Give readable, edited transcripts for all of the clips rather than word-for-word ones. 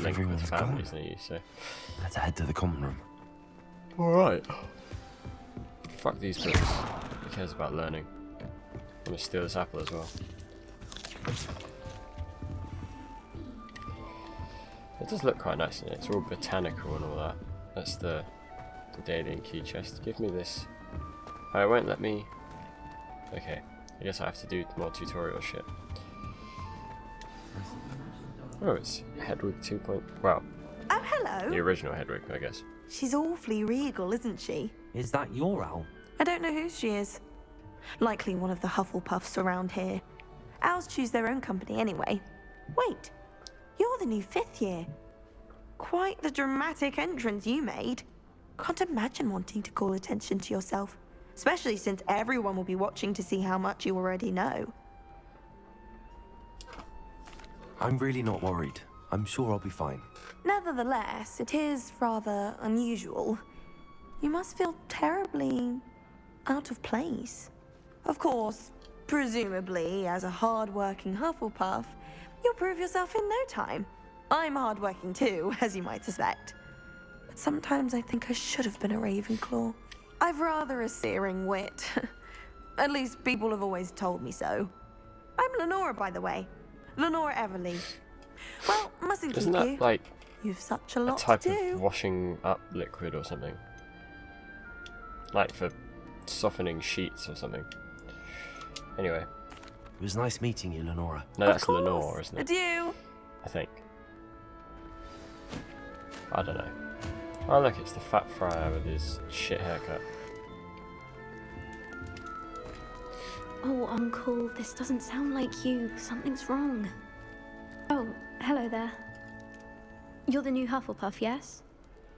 link with everyone's families gone. near you, so... Let's head to the common room. Alright. Fuck these books. Who cares about learning? I'm gonna steal this apple as well. It does look quite nice in it. It's all botanical and all that. That's the daily and key chest. Give me this. Oh, it won't let me... Okay. I guess I have to do more tutorial shit. Oh, it's Hedwig 2. Well, Oh, hello. the original Hedwig, I guess. She's awfully regal, isn't she? Is that your owl? I don't know who she is. Likely one of the Hufflepuffs around here. Owls choose their own company anyway. Wait, you're the new 5th year. Quite the dramatic entrance you made. Can't imagine wanting to call attention to yourself, especially since everyone will be watching to see how much you already know. I'm really not worried. I'm sure I'll be fine. Nevertheless, it is rather unusual. You must feel terribly out of place. Of course, presumably, as a hard-working Hufflepuff, you'll prove yourself in no time. I'm hard-working too, as you might suspect. But sometimes I think I should have been a Ravenclaw. I've rather a searing wit. At least people have always told me so. I'm Lenora, by the way. Lenora Everly. Well, mustn't Isn't keep that you. like You've such a a lot type to do. of washing up liquid or something? Like for softening sheets or something. Anyway. It was nice meeting you, Lenora. No, Of that's course. Lenore, isn't it? Adieu. I think. I don't know. Oh look, it's the fat friar with his shit haircut. Oh, Uncle, this doesn't sound like you. Something's wrong. Oh, hello there. You're the new Hufflepuff, yes?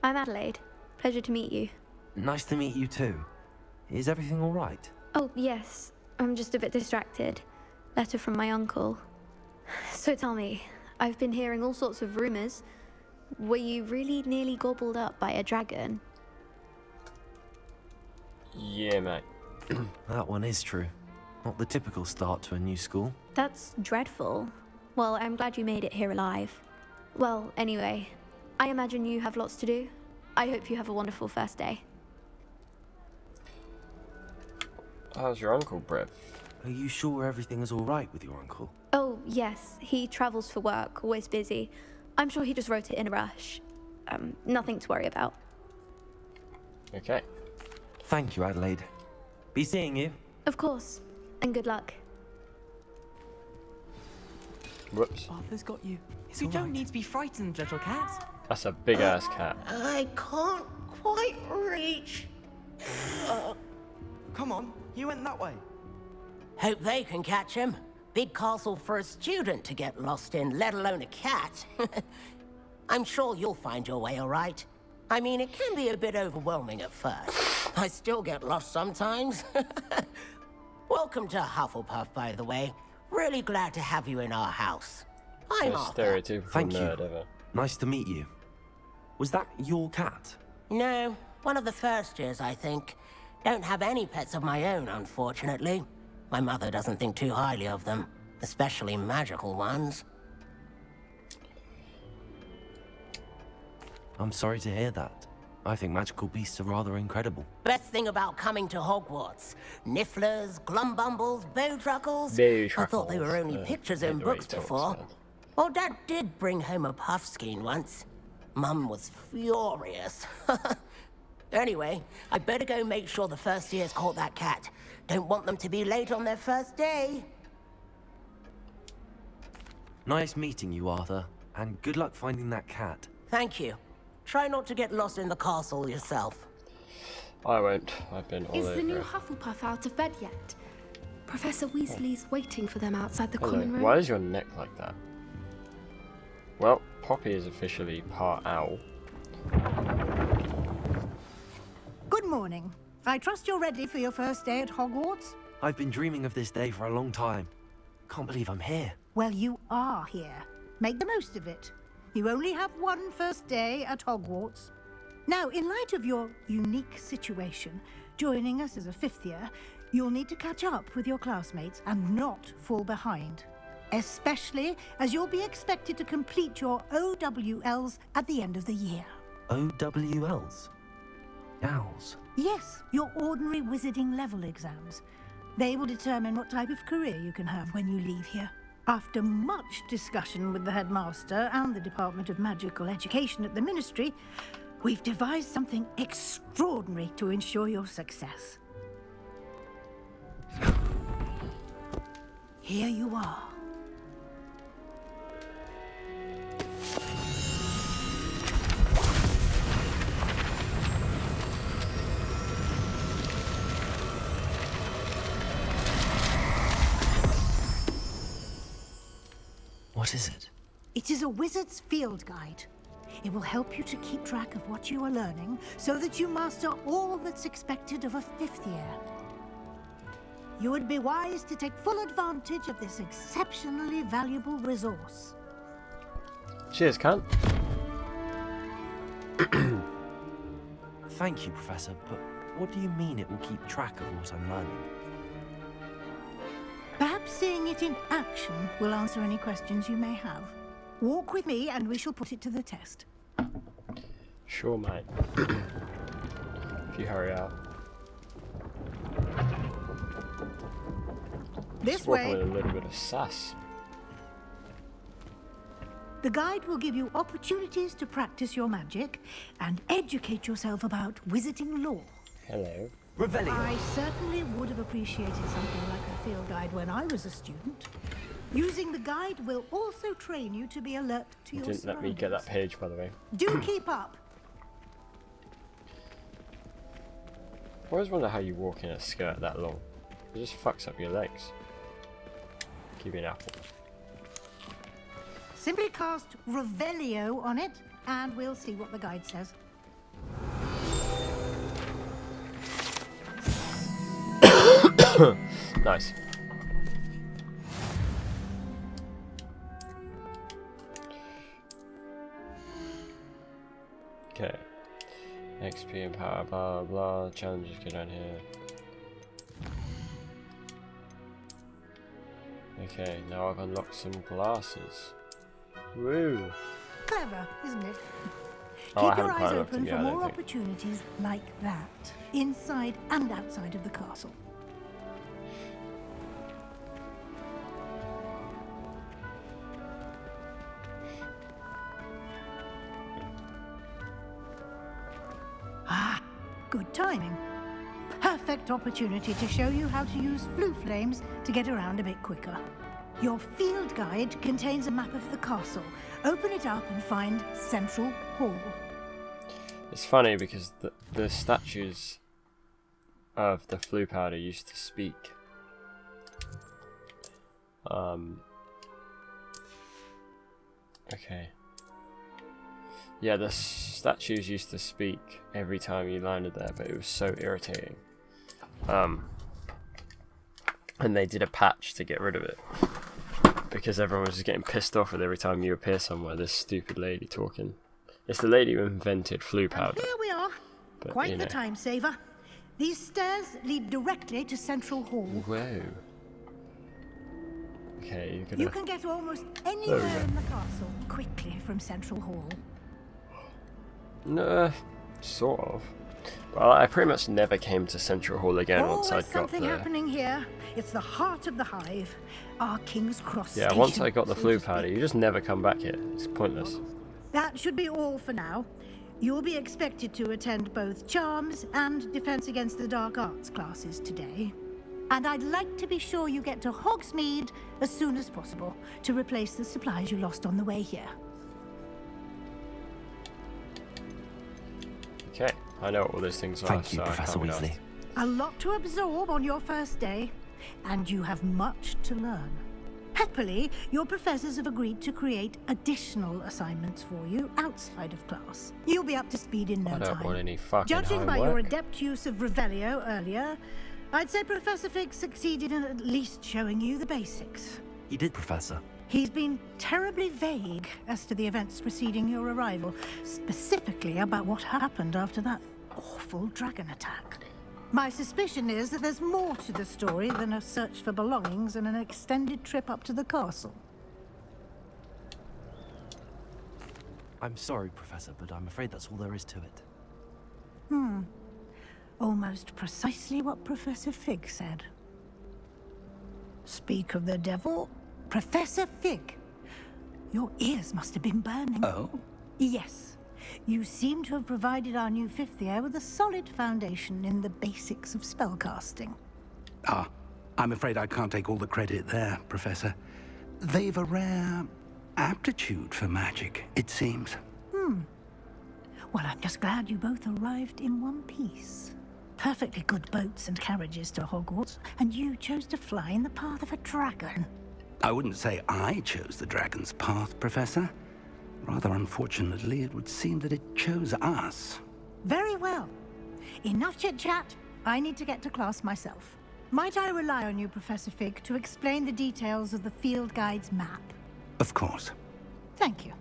I'm Adelaide. Pleasure to meet you. Nice to meet you too. Is everything all right? Oh, yes. I'm just a bit distracted. Letter from my uncle. So tell me, I've been hearing all sorts of rumors. Were you really nearly gobbled up by a dragon? Yeah, mate. That one is true. Not the typical start to a new school. That's dreadful. Well, I'm glad you made it here alive. Well, anyway, I imagine you have lots to do. I hope you have a wonderful first day. How's your uncle, Brev? Are you sure everything is all right with your uncle? Oh, yes. He travels for work, always busy. I'm sure he just wrote it in a rush. Nothing to worry about. Okay. Thank you, Adelaide. Be seeing you. Of course. And good luck. Whoops. Arthur's got you. It's You all don't right. need to be frightened, little cat. That's a big ass cat. I can't quite reach. Come on, you went that way. Hope they can catch him. Big castle for a student to get lost in, let alone a cat. I'm sure you'll find your way all right. I mean, it can be a bit overwhelming at first. I still get lost sometimes. Welcome to Hufflepuff, by the way. Really glad to have you in our house. I'm Most Arthur. stereotypical Thank you. nerd ever. Nice to meet you. Was that your cat? No, one of the first years, I think. Don't have any pets of my own, unfortunately. My mother doesn't think too highly of them, especially magical ones. I'm sorry to hear that. I think magical beasts are rather incredible. Best thing about coming to Hogwarts. Nifflers, Glumbumbles, Bowtruckles. I thought they were only pictures in books before. Well, Dad did bring home a puffskein once. Mum was furious. Anyway, I better go make sure the first years caught that cat. Don't want them to be late on their first day. Nice meeting you, Arthur. And good luck finding that cat. Thank you. Try not to get lost in the castle yourself. I won't. I've been all Is over the new it. Hufflepuff out of bed yet? Professor Weasley's waiting for them outside the Hello. common room. Why is your neck like that? Well, Poppy is officially part owl. Good morning. I trust you're ready for your first day at Hogwarts? I've been dreaming of this day for a long time. Can't believe I'm here. Well, you are here. Make the most of it. You only have one first day at Hogwarts. Now, in light of your unique situation, joining us as a 5th year, you'll need to catch up with your classmates and not fall behind. especially as you'll be expected to complete your OWLs at the end of the year. OWLs? Owls? Yes, your ordinary wizarding level exams. They will determine what type of career you can have when you leave here. After much discussion with the headmaster and the Department of Magical Education at the Ministry, we've devised something extraordinary to ensure your success. Here you are. What is it? It is a wizard's field guide. It will help you to keep track of what you are learning so that you master all that's expected of a 5th year. You would be wise to take full advantage of this exceptionally valuable resource. Cheers, cunt. Thank you, Professor, but what do you mean it will keep track of what I'm learning? Perhaps seeing it in action will answer any questions you may have. Walk with me and we shall put it to the test. Sure, mate. If you hurry up. This Just walking way. with a little bit of sass. The guide will give you opportunities to practice your magic and educate yourself about wizarding lore. Hello. Revelio. I certainly would have appreciated something like a field guide when I was a student. Using the guide will also train you to be alert to You your didn't let me get that page, by the way. Do keep up. I always wonder how you walk in a skirt that long. It just fucks up your legs. Give me an apple. Simply cast Revelio on it and we'll see what the guide says. Nice. Okay. XP and power, blah blah. Challenges go down here. Okay, now I've unlocked some glasses. Woo! Clever, isn't it? Oh, I Keep your haven't eyes quite unlocked open them yet, for I don't more think. opportunities like that, inside and outside of the castle. Ah, good timing. Perfect opportunity to show you how to use flue flames to get around a bit quicker. Your field guide contains a map of the castle. Open it up and find Central Hall. It's funny because the statues of the flue powder used to speak. Okay. Yeah, the statues used to speak every time you landed there, but it was so irritating. And they did a patch to get rid of it. Because everyone was just getting pissed off with every time you appear somewhere, this stupid lady talking. It's the lady who invented flue powder. And here we are. But, Quite you the know. time saver. These stairs lead directly to Central Hall. Whoa. Okay, you're gonna... You can get almost There anywhere we go. in the castle quickly from Central Hall. No, sort of. Well, I pretty much never came to Central Hall again once Always I'd got something the... happening here. It's the heart of the hive. Our King's Cross Yeah, station, once I got the so flue to speak. powder, you just never come back here. It's pointless. That should be all for now. You'll be expected to attend both Charms and Defense Against the Dark Arts classes today. And I'd like to be sure you get to Hogsmeade as soon as possible to replace the supplies you lost on the way here. Okay, I know what all those things are, Thank you, so I Professor can't be Weasley. asked. A lot to absorb on your first day, and you have much to learn. Happily, your professors have agreed to create additional assignments for you outside of class. You'll be up to speed in no I don't time. want any fucking Judging by your homework. adept use of Revelio earlier, I'd say Professor Fig succeeded in at least showing you the basics. He did, Professor. He's been terribly vague as to the events preceding your arrival, specifically about what happened after that awful dragon attack. My suspicion is that there's more to the story than a search for belongings and an extended trip up to the castle. I'm sorry, Professor, but I'm afraid that's all there is to it. Almost precisely what Professor Fig said. Speak of the devil, Professor Fig. Your ears must have been burning. Oh? Yes. You seem to have provided our new fifth year with a solid foundation in the basics of spellcasting. Ah, I'm afraid I can't take all the credit there, Professor. They've a rare aptitude for magic, it seems. Well, I'm just glad you both arrived in one piece. Perfectly good boats and carriages to Hogwarts, and you chose to fly in the path of a dragon. I wouldn't say I chose the dragon's path, Professor. Rather unfortunately, it would seem that it chose us. Very well. Enough chit-chat. I need to get to class myself. Might I rely on you, Professor Fig, to explain the details of the field guide's map? Of course. Thank you.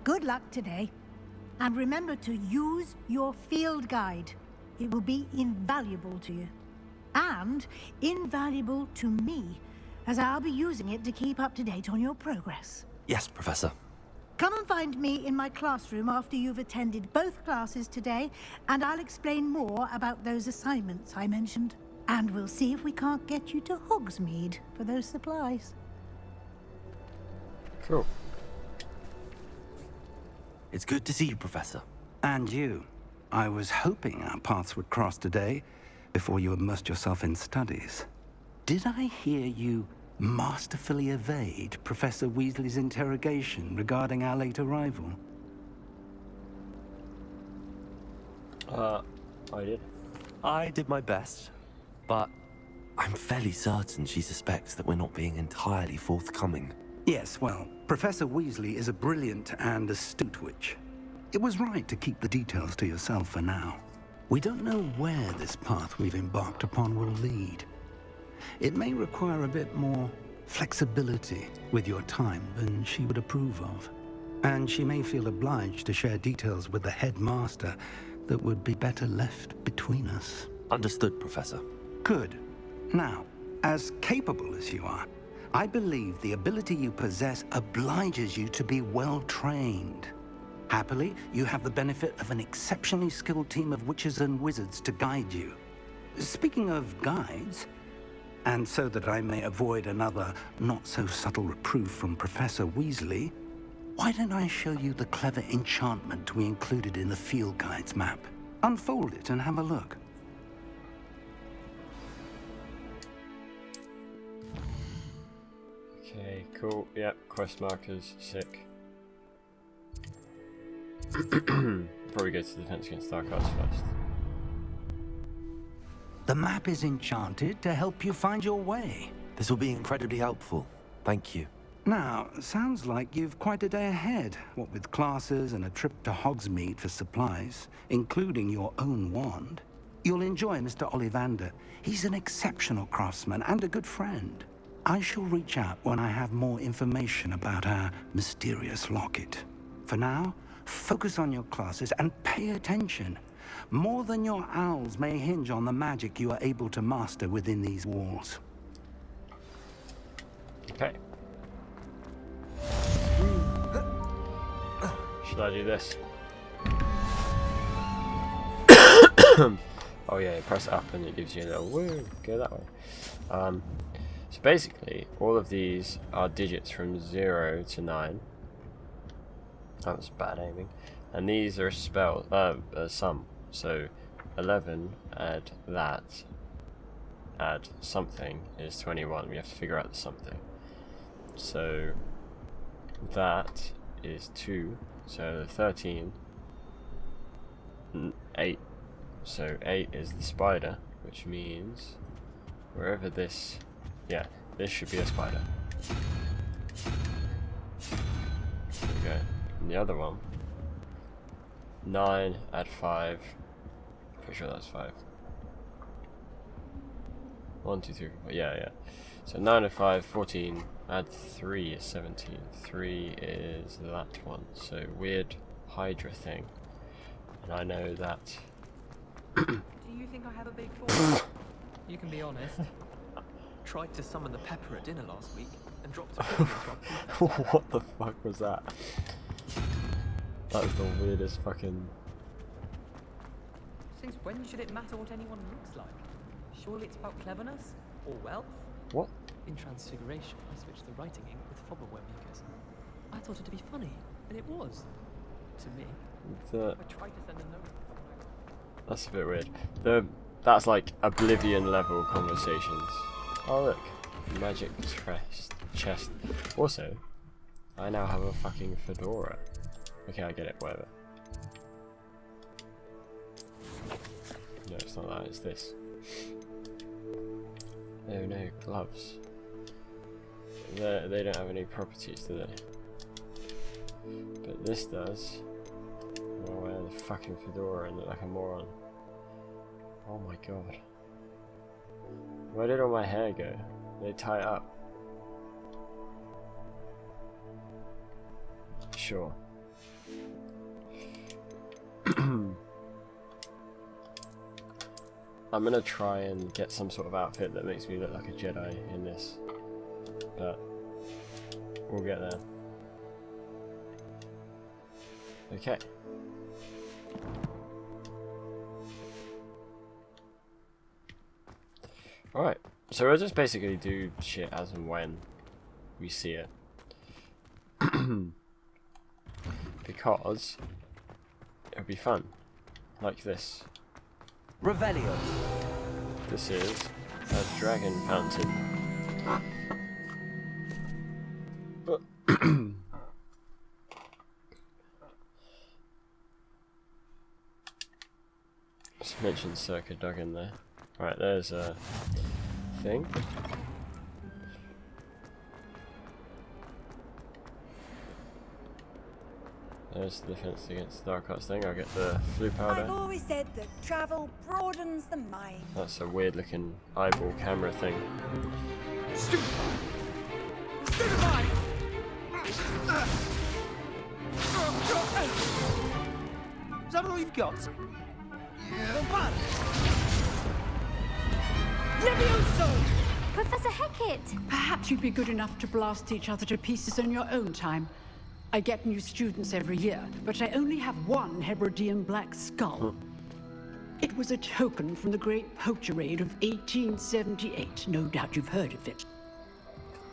Good luck today. And remember to use your field guide. It will be invaluable to you. And invaluable to me, as I'll be using it to keep up to date on your progress. Yes, Professor. Come and find me in my classroom after you've attended both classes today, and I'll explain more about those assignments I mentioned. And we'll see if we can't get you to Hogsmeade for those supplies. Cool. It's good to see you, Professor. And you. I was hoping our paths would cross today, before you immersed yourself in studies. Did I hear you masterfully evade Professor Weasley's interrogation regarding our late arrival? I did. I did my best, but I'm fairly certain she suspects that we're not being entirely forthcoming. Yes, well, Professor Weasley is a brilliant and astute witch. It was right to keep the details to yourself for now. We don't know where this path we've embarked upon will lead. It may require a bit more flexibility with your time than she would approve of. And she may feel obliged to share details with the headmaster that would be better left between us. Understood, Professor. Good. Now, as capable as you are, I believe the ability you possess obliges you to be well trained. Happily, you have the benefit of an exceptionally skilled team of witches and wizards to guide you. Speaking of guides, and so that I may avoid another not-so-subtle reproof from Professor Weasley, why don't I show you the clever enchantment we included in the field guide's map? Unfold it and have a look. Okay, cool. Yep, quest markers, sick. Probably go to Defense Against Dark Arts first. The map is enchanted to help you find your way. This will be incredibly helpful. Thank you. Now, sounds like you've quite a day ahead, what with classes and a trip to Hogsmeade for supplies, including your own wand. You'll enjoy Mr. Ollivander. He's an exceptional craftsman and a good friend. I shall reach out when I have more information about our mysterious locket. For now, focus on your classes and pay attention. More than your owls may hinge on the magic you are able to master within these walls. Okay. Should I do this? Oh yeah, you press up and it gives you a little woo, go that way. So basically, all of these are digits from 0 to 9. That was bad aiming. And these are a sum. So 11 add that, add something is 21. We have to figure out the something. So that is 2. So 13, 8. So 8 is the spider, which means wherever this, yeah, this should be a spider. There we go. And the other one, 9 add 5. Pretty sure that's 5. 1, 2, 3, 4. Yeah. So 9 add 5, 14. Add 3 is 17. 3 is that one. So weird Hydra thing. And I know that. Do you think I have a big force? You can be honest. Tried to summon the pepper at dinner last week and dropped a pudding into our prefect. What the fuck was that? That was the weirdest fucking. Since when should it matter what anyone looks like? Surely it's about cleverness or wealth? What? In Transfiguration, I switched the writing ink with Fobbleweb mucus. I thought it to be funny, and it was. To me. The, I tried to send a note. that's a bit weird. That's like Oblivion level conversations. Oh look, magic chest. Also, I now have a fucking fedora. Okay, I get it. Whatever. No, it's not that. It's this. Oh no, gloves. They don't have any properties, do they? But this does. I'll wear the fucking fedora and look like a moron. Oh my god. Where did all my hair go? They tie it up. Sure. I'm gonna try and get some sort of outfit that makes me look like a Jedi in this. But we'll get there. Okay. Alright, so we'll just basically do shit as and when we see it. Because it'll be fun. Like this. Revelio. This is a dragon fountain. Just mentioned Circa Dug in there. Alright, there's a thing. There's the defense against the dark arts thing. I'll get the flu powder. I've always said that travel broadens the mind. That's a weird looking eyeball camera thing. Stupefy! Stupefy! Is that all you've got? Levioso! Professor Hecat! Perhaps you'd be good enough to blast each other to pieces in your own time. I get new students every year, but I only have one Hebridean black skull. It was a token from the Great Poacher Raid of 1878. No doubt you've heard of it.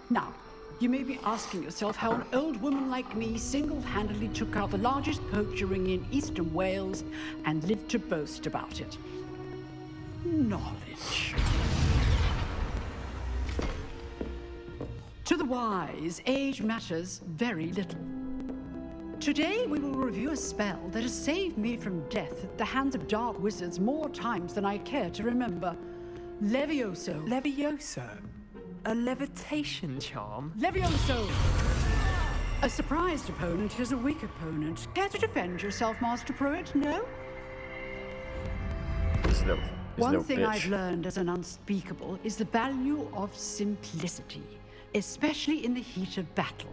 Now, you may be asking yourself how an old woman like me single-handedly took out the largest poacher ring in eastern Wales and lived to boast about it. Knowledge. To the wise, age matters very little. Today we will review a spell that has saved me from death at the hands of dark wizards more times than I care to remember. Levioso. Levioso? A levitation charm? Levioso! A surprised opponent is a weak opponent. Care to defend yourself, Master Pruitt? No? One thing I've learned as an unspeakable is the value of simplicity, especially in the heat of battle.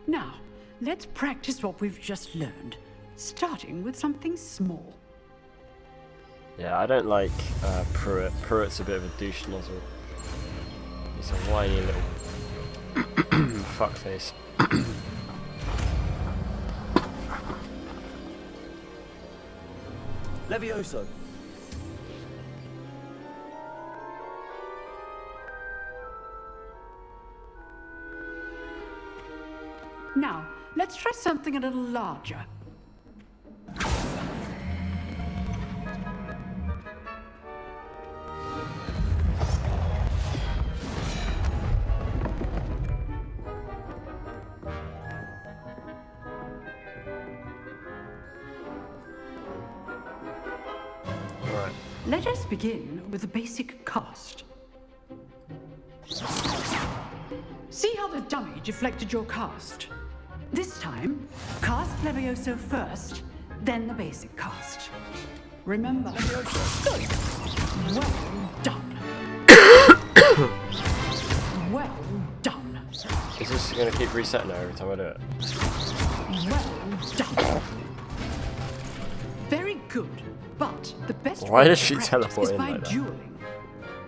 Now, let's practice what we've just learned, starting with something small. Yeah, I don't like Pruitt. Pruitt's a bit of a douche nozzle. He's a whiny little fuckface. Levioso. Now, let's try something a little larger. Alright. Let us begin with the basic cast. See how the dummy deflected your cast? This time, cast Levioso first, then the basic cast. Remember? Good. Well done. Well done. Is this going to keep resetting now every time I do it? Well done. Very Good. But the best Why way does to she practice teleport is in by like that? dueling.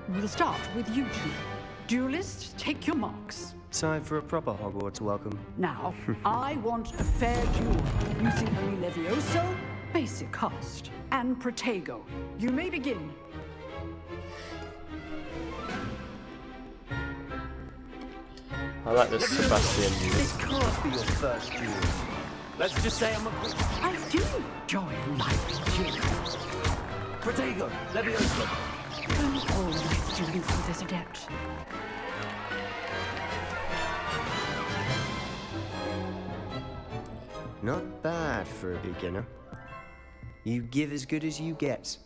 We'll start with you two. Duelists, take your marks. Time for a proper Hogwarts welcome. Now, I want a fair duel using only Levioso, basic cast, and Protego. You may begin. I like this Sebastian dude. This can't be your first duel. Let's just say I'm a... I do enjoy a lively duel. Protego, Levioso. I'm always students with this adept. Not bad for a beginner. You give as good as you get.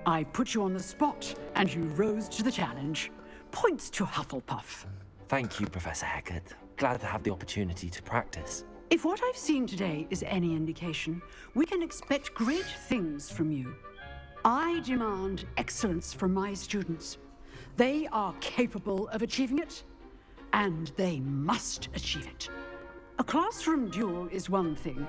I put you on the spot, and you rose to the challenge. Points to Hufflepuff. Thank you, Professor Hecat. Glad to have the opportunity to practice. If what I've seen today is any indication, we can expect great things from you. I demand excellence from my students. They are capable of achieving it, and they must achieve it. A classroom duel is one thing,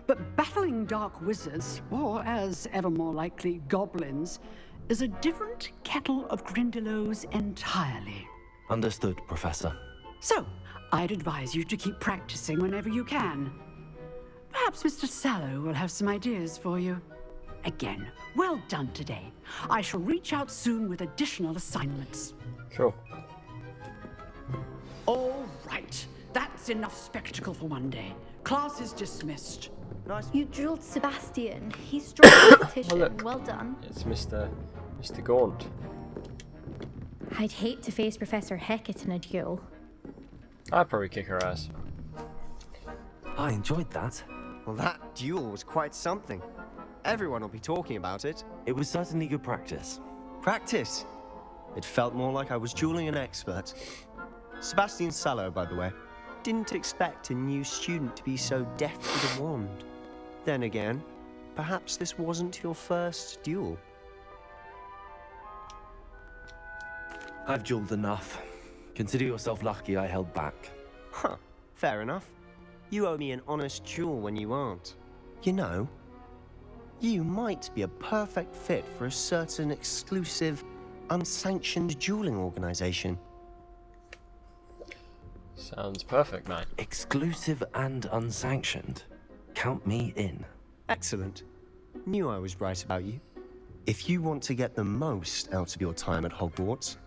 but battling dark wizards, or as ever more likely, goblins, is a different kettle of Grindylows entirely. Understood, Professor. So, I'd advise you to keep practicing whenever you can. Perhaps Mr. Sallow will have some ideas for you. Again, well done today. I shall reach out soon with additional assignments. Cool. All right. That's enough spectacle for one day. Class is dismissed. Nice. You drilled Sebastian. He's strong competition. Oh, look. Well done. It's Mr. Gaunt. I'd hate to face Professor Hecat in a duel. I'd probably kick her ass. I enjoyed that. Well, that duel was quite something. Everyone will be talking about it. It was certainly good practice. Practice? It felt more like I was dueling an expert. Sebastian Sallow, by the way. Didn't expect a new student to be so deft with a wand. Then again, perhaps this wasn't your first duel. I've dueled enough. Consider yourself lucky I held back. Huh, fair enough. You owe me an honest duel when you aren't. You know, you might be a perfect fit for a certain exclusive, unsanctioned dueling organization. Sounds perfect, man. Exclusive and unsanctioned. Count me in. Excellent. Knew I was right about you. If you want to get the most out of your time at Hogwarts,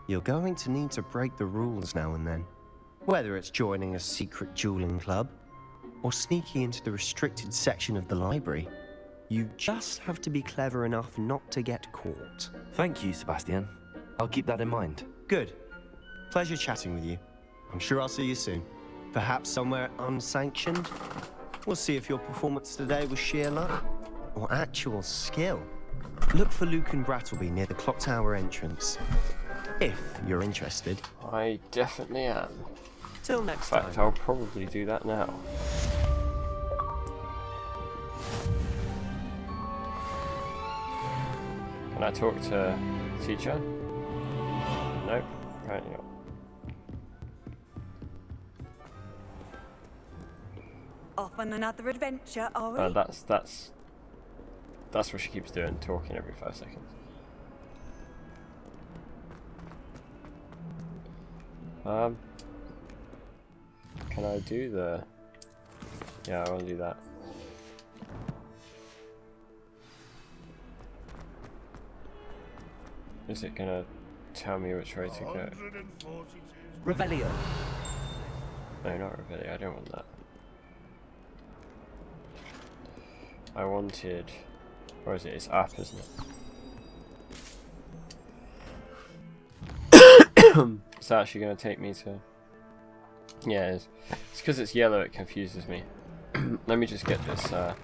you're going to need to break the rules now and then. Whether it's joining a secret dueling club, or sneaking into the restricted section of the library, you just have to be clever enough not to get caught. Thank you, Sebastian. I'll keep that in mind. Good. Pleasure chatting with you. I'm sure I'll see you soon. Perhaps somewhere unsanctioned? We'll see if your performance today was sheer luck or actual skill. Look for Luke and Brattleby near the clock tower entrance. If you're interested. I definitely am. Till next In fact, time. I'll probably do that now. Can I talk to the teacher? Nope. Right, yeah. Off on another adventure, are we? That's what she keeps doing, talking every 5 seconds. Can I do the... Yeah, I want to do that. Is it gonna tell me which way to go? Revelio. No, not Revelio, I don't want that. I wanted... Where is it? It's up, isn't it? It's actually going to take me to... Yeah, it is. It's because it's yellow, it confuses me. Let me just get this... Oh,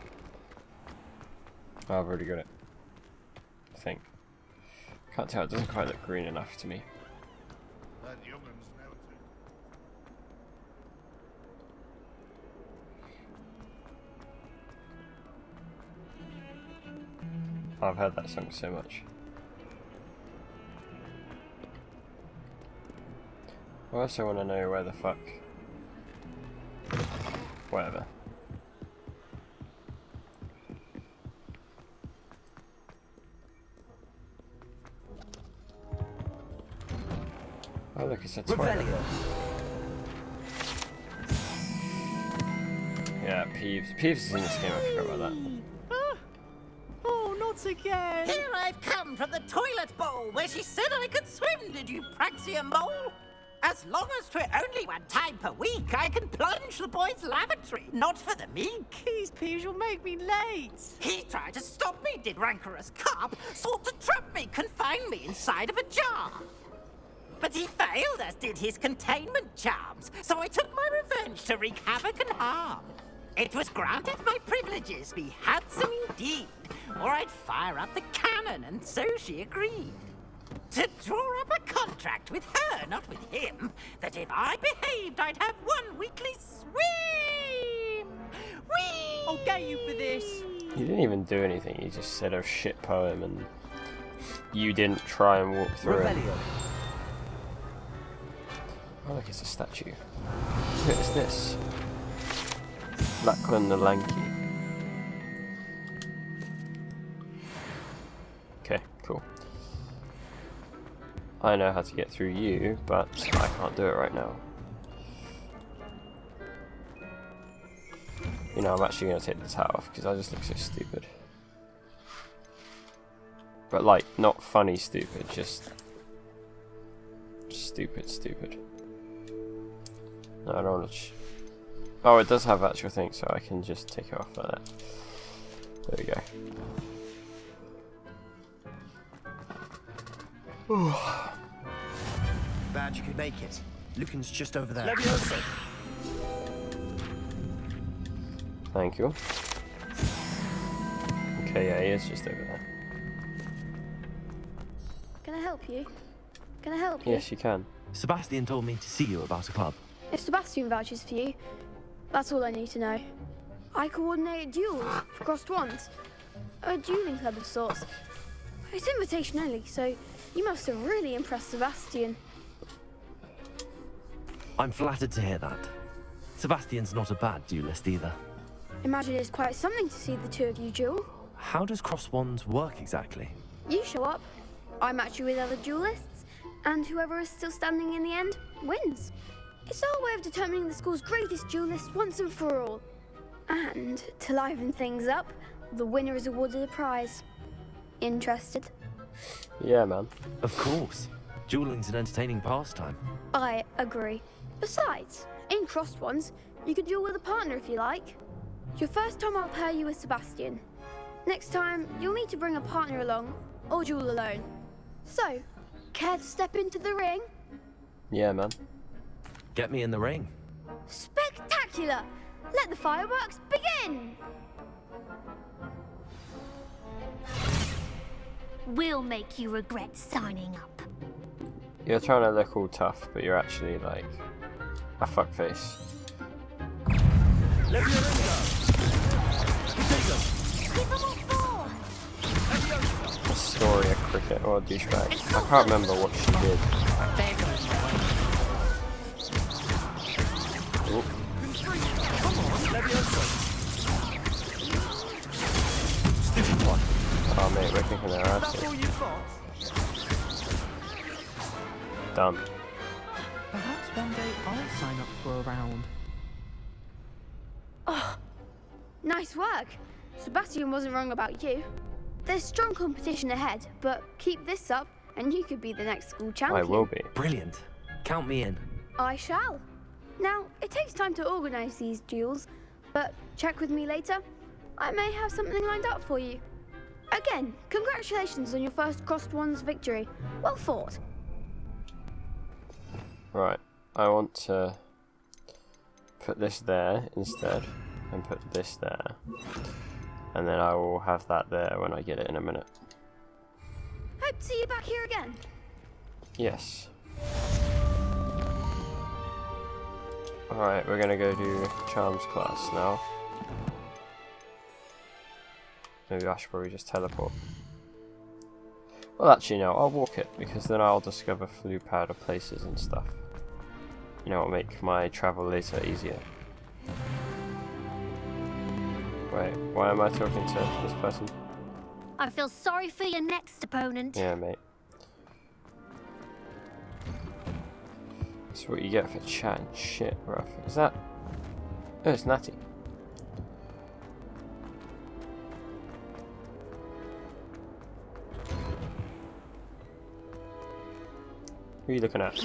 I've already got it. I think. Can't tell, it doesn't quite look green enough to me. I've heard that song so much. I also want to know where the fuck... Whatever. Oh look, it's a toilet. Yeah, Peeves. Peeves is in this game, I forgot about that. Oh, not again! Here I've come from the toilet bowl where she said I could swim, did you praxia mole? As long as 'twere only one time per week, I can plunge the boy's lavatory, not for the meek. These Peeves, you'll make me late. He tried to stop me, did rancorous carp, sought to trap me, confine me inside of a jar. But he failed, as did his containment charms, so I took my revenge to wreak havoc and harm. It was granted my privileges be handsome indeed, or I'd fire up the cannon, and so she agreed. To draw up a contract with her, not with him, that if I behaved, I'd have one weekly swim! Whee! I'll get you for this! He didn't even do anything, he just said a shit poem and you didn't try and walk through it. Oh look, it's a statue. What is this? Lachlan the Lanky. Okay, cool. I know how to get through you, but I can't do it right now. You know, I'm actually going to take this hat off because I just look so stupid. But like, not funny stupid, just stupid. No, I don't want to... Oh, it does have actual things, so I can just take it off like that. There we go. Bad you could make it. Lucan's just over there. Thank you. Okay, yeah, he is just over there. Can I help you? Can I help you? Yes, you can. Sebastian told me to see you about a club. If Sebastian vouches for you, that's all I need to know. I coordinate duels for crossed ones. A dueling club of sorts. It's invitation only, so you must have really impressed Sebastian. I'm flattered to hear that. Sebastian's not a bad duelist either. Imagine it's quite something to see the two of you duel. How does cross wands work exactly? You show up, I match you with other duelists, and whoever is still standing in the end wins. It's our way of determining the school's greatest duelist once and for all. And to liven things up, the winner is awarded a prize. Interested? Yeah, man. Of course. Dueling's an entertaining pastime. I agree. Besides, in crossed ones, you can duel with a partner if you like. Your first time I'll pair you with Sebastian. Next time, you'll need to bring a partner along, or duel alone. So, care to step into the ring? Yeah, man. Get me in the ring. Spectacular! Let the fireworks begin! We'll make you regret signing up. You're trying to look all tough, but you're actually like a fuckface. Story of cricket or a douchebag. I can't remember what she did. Ooh. Oh mate, we're kicking their ass. Done. Perhaps one day I'll sign up for a round. Oh, nice work. Sebastian wasn't wrong about you. There's strong competition ahead, but keep this up and you could be the next school champion. I will be. Brilliant. Count me in. I shall. Now, it takes time to organise these duels, but check with me later. I may have something lined up for you. Again, congratulations on your first crossed ones victory. Well fought. Right, I want to put this there instead, and put this there. And then I will have that there when I get it in a minute. Hope to see you back here again. Yes. Alright, we're gonna go do Charms class now. Maybe I should probably just teleport. Well actually no, I'll walk it, because then I'll discover flue powder places and stuff. You know what, make my travel later easier. Wait, why am I talking to this person? I feel sorry for your next opponent. Yeah, mate. That's what you get for chatting shit, bruv. Is that... Oh, it's Natty. Who are you looking at?